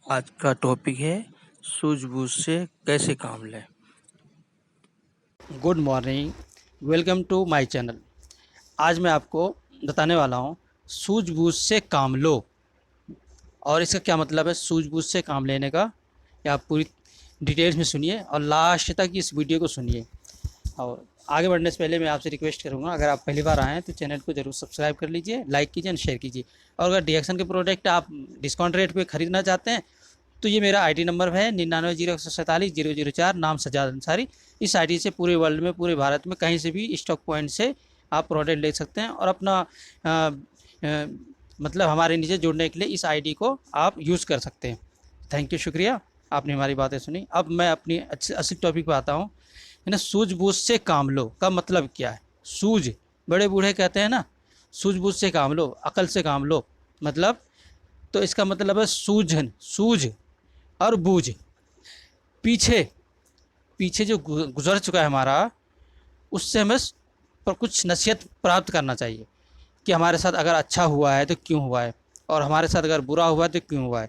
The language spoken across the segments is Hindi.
आज का टॉपिक है सूझबूझ से कैसे काम लें। Good morning, welcome to my channel. आज मैं आपको बताने वाला हूँ सूझबूझ से काम लो। और इसका क्या मतलब है सूझबूझ से काम लेने का, या आप पूरी डिटेल्स में सुनिए और लास्ट तक इस वीडियो को सुनिए। और आगे बढ़ने से पहले मैं आपसे रिक्वेस्ट करूँगा, अगर आप पहली बार आए हैं तो चैनल को जरूर सब्सक्राइब कर लीजिए, लाइक कीजिए और शेयर कीजिए। और अगर डीएक्सन के प्रोडक्ट आप डिस्काउंट रेट पे ख़रीदना चाहते हैं तो ये मेरा आईडी नंबर है 9901470004, नाम सजाद अंसारी। इस आईडी से पूरे वर्ल्ड में, पूरे भारत में कहीं से भी स्टॉक पॉइंट से आप प्रोडक्ट ले सकते हैं और अपना मतलब हमारे नीचे जुड़ने के लिए इस आईडी को आप यूज़ कर सकते हैं। थैंक यू, शुक्रिया, आपने हमारी बातें सुनी। अब मैं अपनी असली टॉपिक पर आता हूँ। है ना, सूझबूझ से काम लो का मतलब क्या है। सूझ, बड़े बूढ़े कहते हैं ना, सूझबूझ से काम लो, अकल से काम लो। मतलब तो इसका मतलब है सूझन, सूझ और बूझ। पीछे पीछे जो गुजर चुका है हमारा, उससे हमें पर कुछ नसीहत प्राप्त करना चाहिए कि हमारे साथ अगर अच्छा हुआ है तो क्यों हुआ है, और हमारे साथ अगर बुरा हुआ है तो क्यों हुआ है।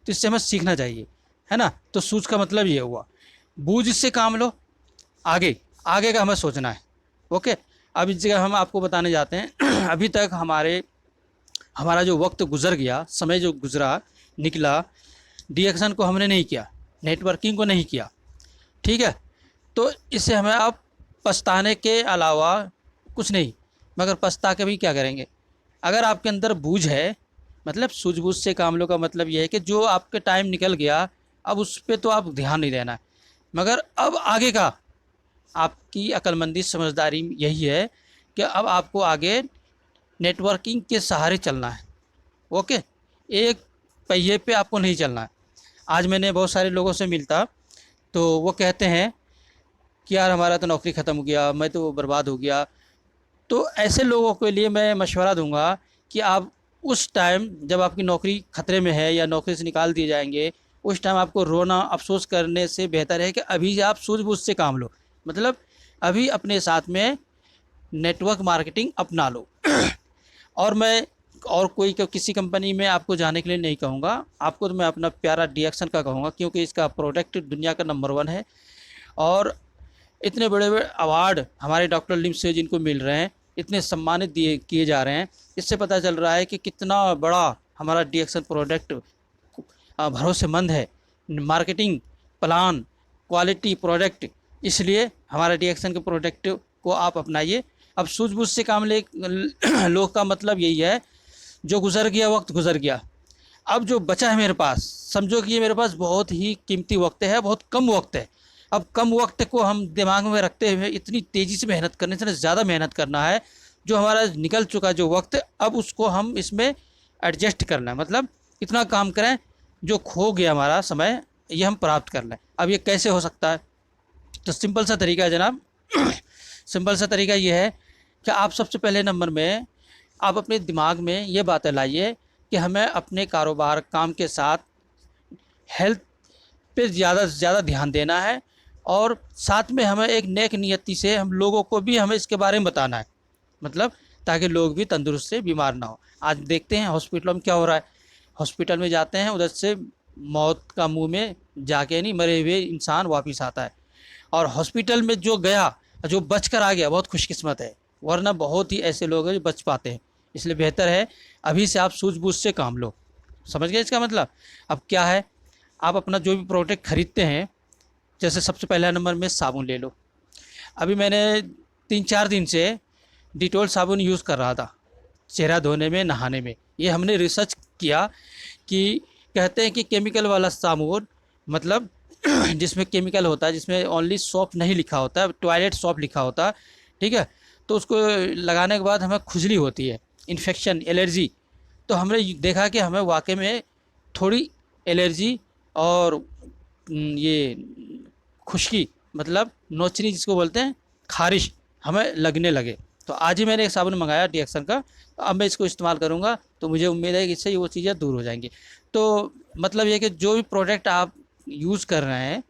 तो इससे हमें सीखना चाहिए, है ना। तो सूझ का मतलब ये हुआ। बूझ से काम लो, आगे आगे का हमें सोचना है। ओके, अब इस जगह हम आपको बताने जाते हैं अभी तक हमारा जो वक्त गुजर गया, समय जो गुजरा, निकला, डीएक्शन को हमने नहीं किया, नेटवर्किंग को नहीं किया, ठीक है। तो इससे हमें अब पछताने के अलावा कुछ नहीं, मगर पछता के भी क्या करेंगे। अगर आपके अंदर बूझ है, मतलब सूझबूझ से काम लो का मतलब यह है कि जो आपके टाइम निकल गया, अब उस पर तो आप ध्यान नहीं देना है, मगर अब आगे का आपकी अक्लमंदी समझदारी यही है कि अब आपको आगे नेटवर्किंग के सहारे चलना है। ओके, एक पहिए पे आपको नहीं चलना है। आज मैंने बहुत सारे लोगों से मिलता, तो वो कहते हैं कि यार हमारा तो नौकरी ख़त्म हो गया, मैं तो बर्बाद हो गया। तो ऐसे लोगों के लिए मैं मशवरा दूंगा कि आप उस टाइम जब आपकी नौकरी ख़तरे में है या नौकरी से निकाल दिए जाएंगे, उस टाइम आपको रोना अफसोस करने से बेहतर है कि अभी आप सूझबूझ से काम लो। मतलब अभी अपने साथ में नेटवर्क मार्केटिंग अपना लो। और मैं और कोई किसी कंपनी में आपको जाने के लिए नहीं कहूँगा, आपको तो मैं अपना प्यारा डीएक्सन का कहूँगा, क्योंकि इसका प्रोडक्ट दुनिया का नंबर 1 है। और इतने बड़े बड़े अवार्ड हमारे डॉक्टर लिम से जिनको मिल रहे हैं, इतने सम्मानित दिए किए जा रहे हैं, इससे पता चल रहा है कि कितना बड़ा हमारा डीएक्सन प्रोडक्ट भरोसेमंद है। मार्केटिंग प्लान, क्वालिटी प्रोडक्ट, इसलिए हमारा डीएक्सन के प्रोडक्ट को आप अपनाइए। अब सूझबूझ से काम ले लोग का मतलब यही है, जो गुजर गया वक्त गुजर गया, अब जो बचा है मेरे पास, समझो कि ये मेरे पास बहुत ही कीमती वक्त है, बहुत कम वक्त है। अब कम वक्त को हम दिमाग में रखते हुए इतनी तेज़ी से मेहनत करने से ज़्यादा मेहनत करना है। जो हमारा निकल चुका जो वक्त, अब उसको हम इसमें एडजस्ट करना है। मतलब इतना काम करें, जो खो गया हमारा समय, ये हम प्राप्त कर लें। अब ये कैसे हो सकता है? तो सिंपल सा तरीका है जनाब। सिंपल सा तरीका ये है कि आप सबसे पहले नंबर में आप अपने दिमाग में ये बातें लाइए कि हमें अपने कारोबार काम के साथ हेल्थ पे ज़्यादा से ज़्यादा ध्यान देना है, और साथ में हमें एक नेक नियति से हम लोगों को भी हमें इसके बारे में बताना है। मतलब ताकि लोग भी तंदुरुस्त से बीमार ना हो। आज देखते हैं हॉस्पिटलों में क्या हो रहा है। हॉस्पिटल में जाते हैं, उधर से मौत का मुंह में जाके नहीं, मरे हुए इंसान वापस आता है। और हॉस्पिटल में जो गया, जो बच कर आ गया, बहुत खुशकिस्मत है, वरना बहुत ही ऐसे लोग हैं जो बच पाते हैं। इसलिए बेहतर है अभी से आप सूझबूझ से काम लो। समझ गए इसका मतलब? अब क्या है, आप अपना जो भी प्रोडक्ट खरीदते हैं, जैसे सबसे पहला नंबर में साबुन ले लो। अभी मैंने 3-4 दिन से डिटॉल साबुन यूज़ कर रहा था, चेहरा धोने में, नहाने में। ये हमने रिसर्च किया कि कहते हैं कि केमिकल वाला साबुन, मतलब जिसमें केमिकल होता है, जिसमें ओनली सॉफ्ट नहीं लिखा होता है, टॉयलेट सॉफ्ट लिखा होता है, ठीक है। तो उसको लगाने के बाद हमें खुजली होती है, इन्फेक्शन, एलर्जी। तो हमने देखा कि हमें वाकई में थोड़ी एलर्जी और ये खुश्की, मतलब नोचनी जिसको बोलते हैं, खारिश, हमें लगने लगे। तो आज ही मैंने एक साबुन मंगाया डीएक्सन का, अब मैं इसको इस्तेमाल करूँगा, तो मुझे उम्मीद है कि इससे वो चीज़ें दूर हो जाएंगी। तो मतलब ये कि जो भी प्रोडक्ट आप यूज़ कर रहे हैं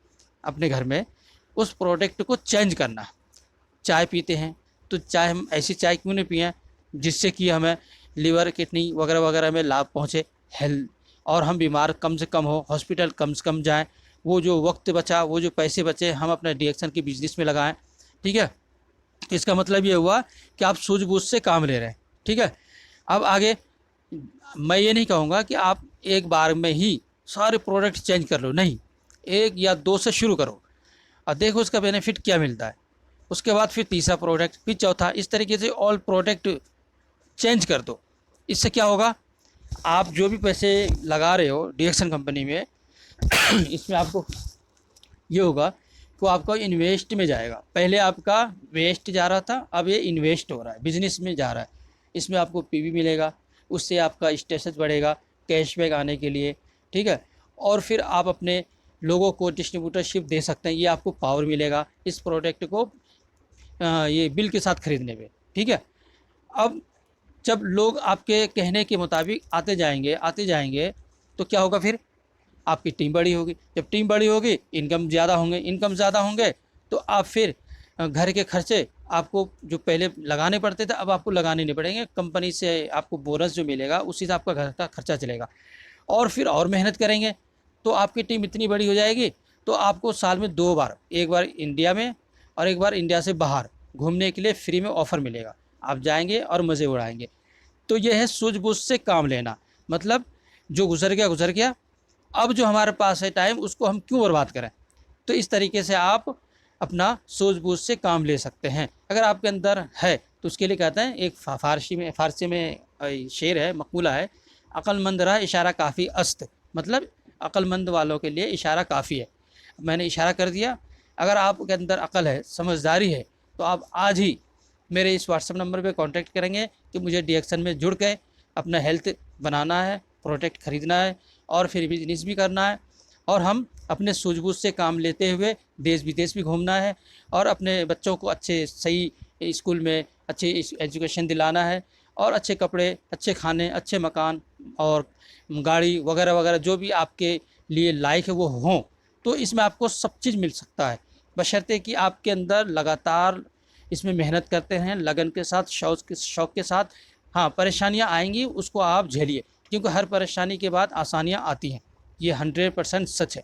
अपने घर में, उस प्रोडक्ट को चेंज करना है। चाय पीते हैं तो चाय, हम ऐसी चाय क्यों नहीं पिएं जिससे कि हमें लीवर, किडनी वगैरह वगैरह में लाभ पहुँचे, हेल्थ और हम बीमार कम से कम हो, हॉस्पिटल कम से कम जाएं, वो जो वक्त बचा, वो जो पैसे बचे, हम अपने डीएक्शन के बिजनेस में लगाएं। ठीक है, इसका मतलब ये हुआ कि आप सूझबूझ से काम ले रहे हैं। ठीक है, अब आगे मैं ये नहीं कहूँगा कि आप एक बार में ही सारे प्रोडक्ट चेंज कर लो, नहीं, 1 या 2 से शुरू करो और देखो उसका बेनिफिट क्या मिलता है। उसके बाद फिर तीसरा प्रोडक्ट, फिर चौथा, इस तरीके से ऑल प्रोडक्ट चेंज कर दो। इससे क्या होगा, आप जो भी पैसे लगा रहे हो डीएक्शन कंपनी में इसमें आपको ये होगा कि वो आपका इन्वेस्ट में जाएगा। पहले आपका वेस्ट जा रहा था, अब ये इन्वेस्ट हो रहा है, बिजनेस में जा रहा है। इसमें आपको पीवी मिलेगा, उससे आपका स्टेटस बढ़ेगा कैशबैक आने के लिए। ठीक है, और फिर आप अपने लोगों को डिस्ट्रीब्यूटरशिप दे सकते हैं, ये आपको पावर मिलेगा इस प्रोडक्ट को ये बिल के साथ खरीदने में। ठीक है, अब जब लोग आपके कहने के मुताबिक आते जाएंगे तो क्या होगा, फिर आपकी टीम बड़ी होगी। जब टीम बड़ी होगी, इनकम ज़्यादा होंगे तो आप फिर घर के खर्चे आपको जो पहले लगाने पड़ते थे अब आपको लगाने नहीं पड़ेंगे। कंपनी से आपको बोनस जो मिलेगा उसी से आपका घर का खर्चा चलेगा। और फिर और मेहनत करेंगे तो आपकी टीम इतनी बड़ी हो जाएगी तो आपको साल में 2 बार, एक बार इंडिया में और एक बार इंडिया से बाहर घूमने के लिए फ्री में ऑफ़र मिलेगा। आप जाएंगे और मज़े उड़ाएंगे। तो यह है सूझबूझ से काम लेना। मतलब जो गुजर गया, अब जो हमारे पास है टाइम उसको हम क्यों बर्बाद करें। तो इस तरीके से आप अपना सूझबूझ से काम ले सकते हैं। अगर आपके अंदर है तो उसके लिए कहते हैं, एक फ़ारसी में शेर है, मकूला है, अक्लमंद रहा इशारा काफ़ी अस्त। मतलब अक्लमंद वालों के लिए इशारा काफ़ी है। मैंने इशारा कर दिया, अगर आपके अंदर अकल है, समझदारी है, तो आप आज ही मेरे इस व्हाट्सएप नंबर पे कांटेक्ट करेंगे कि मुझे डीएक्शन में जुड़ के अपना हेल्थ बनाना है, प्रोडक्ट ख़रीदना है और फिर बिजनेस भी करना है, और हम अपने सूझबूझ से काम लेते हुए देश विदेश भी घूमना है और अपने बच्चों को अच्छे सही स्कूल में अच्छी एजुकेशन दिलाना है और अच्छे कपड़े, अच्छे खाने, अच्छे मकान और गाड़ी वगैरह वगैरह जो भी आपके लिए लायक है वो हों। तो इसमें आपको सब चीज़ मिल सकता है, बशर्ते कि आपके अंदर लगातार इसमें मेहनत करते हैं, लगन के साथ, शौक़ के साथ। हाँ, परेशानियाँ आएंगी, उसको आप झेलिए, क्योंकि हर परेशानी के बाद आसानियाँ आती हैं, ये 100% सच है।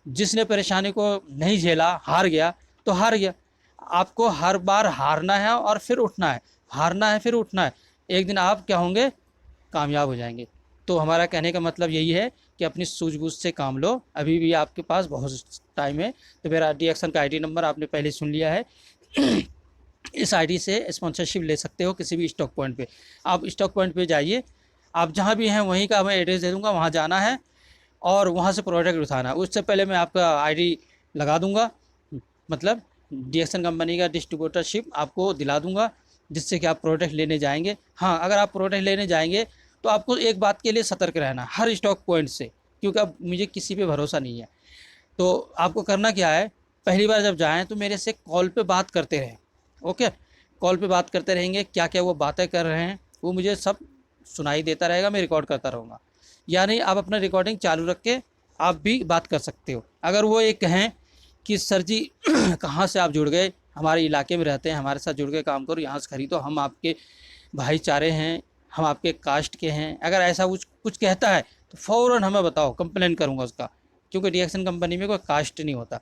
जिसने परेशानी को नहीं झेला, हार गया तो हार गया। आपको हर बार हारना है और फिर उठना है, हारना है फिर उठना है। एक दिन आप क्या होंगे, कामयाब हो जाएंगे। तो हमारा कहने का मतलब यही है कि अपनी सूझबूझ से काम लो। अभी भी आपके पास बहुत टाइम है। तो मेरा डीएक्शन का आईडी नंबर आपने पहले सुन लिया है। इस आईडी से स्पॉन्सरशिप ले सकते हो किसी भी स्टॉक पॉइंट पे। आप स्टॉक पॉइंट पे जाइए, आप जहाँ भी हैं वहीं का मैं एड्रेस दे दूँगा, वहाँ जाना है और वहाँ से प्रोडक्ट उठाना है। उससे पहले मैं आपका आईडी लगा दूँगा, मतलब डीएक्शन कंपनी का डिस्ट्रीब्यूटरशिप आपको दिला दूँगा, जिससे कि आप प्रोडक्ट लेने जाएंगे। हाँ, अगर आप प्रोडक्ट लेने जाएंगे तो आपको एक बात के लिए सतर्क रहना हर स्टॉक पॉइंट से, क्योंकि अब मुझे किसी पे भरोसा नहीं है। तो आपको करना क्या है, पहली बार जब जाएँ तो मेरे से कॉल पे बात करते रहें। ओके, कॉल पे बात करते रहेंगे, क्या क्या वो बातें कर रहे हैं वो मुझे सब सुनाई देता रहेगा, मैं रिकॉर्ड करता रहूँगा। यानी आप अपना रिकॉर्डिंग चालू रख के आप भी बात कर सकते हो। अगर वो एक कहें कि सर जी कहाँ से आप जुड़ गए, हमारे इलाके में रहते हैं, हमारे साथ जुड़ के काम करो, यहाँ से खरीदो, हम आपके भाईचारे हैं, हम आपके कास्ट के हैं, अगर ऐसा कुछ कहता है तो फ़ौरन हमें बताओ, कंप्लेन करूँगा उसका। क्योंकि डीएक्शन कंपनी में कोई कास्ट नहीं होता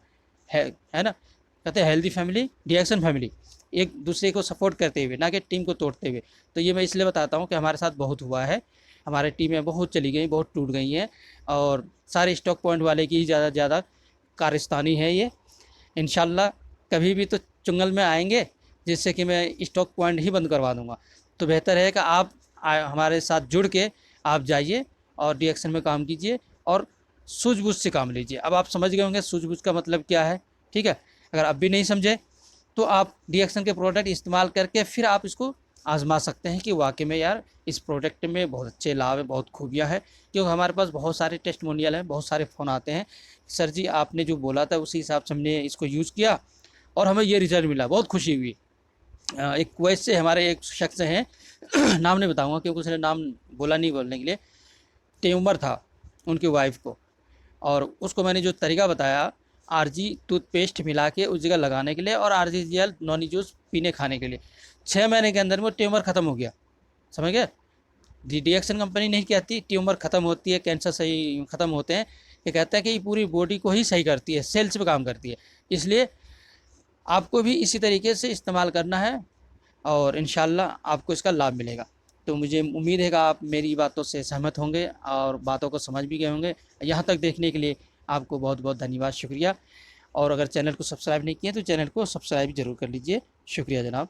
है ना। कहते हैं हेल्दी फैमिली, डीएक्शन फैमिली, एक दूसरे को सपोर्ट करते हुए, ना कि टीम को तोड़ते हुए। तो ये मैं इसलिए बताता हूँ कि हमारे साथ बहुत हुआ है, हमारी टीमें बहुत चली गई, बहुत टूट गई हैं, और सारे स्टॉक पॉइंट वाले की ही ज़्यादा कारस्तानी है ये। इंशाल्लाह कभी भी तो चुंगल में आएंगे जिससे कि मैं स्टॉक पॉइंट ही बंद करवा दूँगा। तो बेहतर है कि आप हमारे साथ जुड़ के आप जाइए और डीएक्शन में काम कीजिए और सूझबूझ से काम लीजिए। अब आप समझ गए होंगे सूझबूझ का मतलब क्या है। ठीक है, अगर अब भी नहीं समझे तो आप डीएक्शन के प्रोडक्ट इस्तेमाल करके फिर आप इसको आज़मा सकते हैं कि वाकई में यार इस प्रोडक्ट में बहुत अच्छे लाभ है, बहुत खूबियाँ हैं। क्योंकि हमारे पास बहुत सारे टेस्टिमोनियल हैं, बहुत सारे फ़ोन आते हैं, सर जी आपने जो बोला था उसी हिसाब से हमने इसको यूज़ किया और हमें ये रिज़ल्ट मिला, बहुत खुशी हुई। एक कुवैत से हमारे एक शख्स हैं नाम नहीं बताऊँगा क्योंकि उसने नाम बोला नहीं बोलने के लिए। ट्यूमर था उनकी वाइफ को, और उसको मैंने जो तरीका बताया आरजी टूथपेस्ट मिला के उस जगह लगाने के लिए और आरजी जेल नॉनी जूस पीने खाने के लिए, 6 महीने के अंदर में ट्यूमर ख़त्म हो गया। समझ गए, रिएक्शन कंपनी नहीं कहती ट्यूमर ख़त्म होती है, कैंसर सही ख़त्म होते हैं। ये कहता है कि ये पूरी बॉडी को ही सही करती है, सेल्स पे काम करती है। इसलिए आपको भी इसी तरीके से इस्तेमाल करना है और इंशाल्लाह आपको इसका लाभ मिलेगा। तो मुझे उम्मीद है कि आप मेरी बातों से सहमत होंगे और बातों को समझ भी गए होंगे। यहाँ तक देखने के लिए आपको बहुत बहुत धन्यवाद, शुक्रिया। और अगर चैनल को सब्सक्राइब नहीं किया तो चैनल को सब्सक्राइब ज़रूर कर लीजिए। शुक्रिया जनाब।